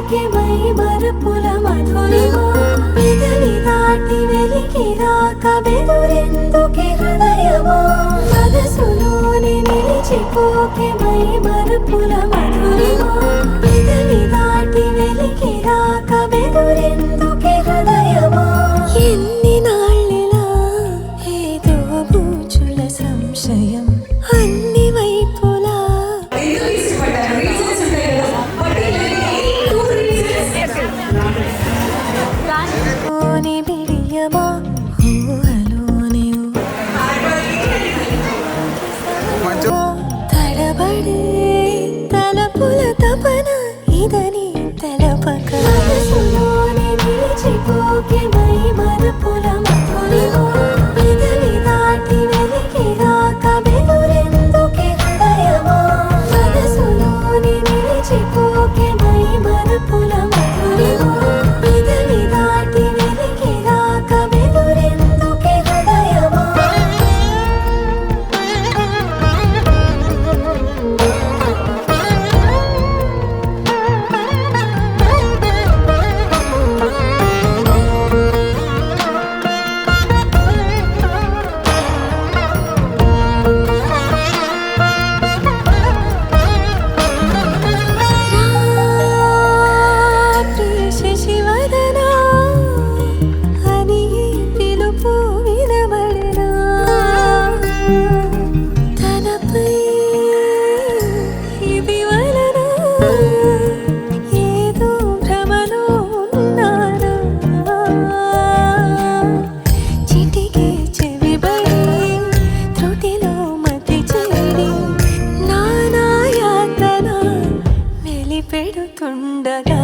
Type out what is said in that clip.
మరిచిపోకే my మరపుల Madhurima పెదవి దాటి వెలికి రాక బెదురెందుకే హృదయమా మనసులోనే నిలిచిపోకే మై మరపుల మధురిమా పెదవి దాటి వెలికి రాక బెదురెందుకే హృదయమా ఎన్ని నాళ్ళిలా ఏదో బూచుల సంశయం అన్ని వైపులా బిడియమా ఊహలోనే తడబడే తలపుల తపన ఇదని తెలపక మనసులోనే నిలిచిపోకే మై మరపుల మధురిమా పెదవి దాటి వెలికి రాక బెదురెందుకే హృదయమా మనసులోనే నిలిచిపోకే మై మరపుల మధురిమా పెదవి దాటి వెలికి రాక బెదురెందుకే హృదయమా శశివదనా అని పిలుపు వినబడినా తనపై ఇది వలన ఏదో భ్రమలో ఉన్నానా చిటికే చెవిబడి త్రుటిలో మతి చెడి నానా యాతన వెలిపెడుతుండగా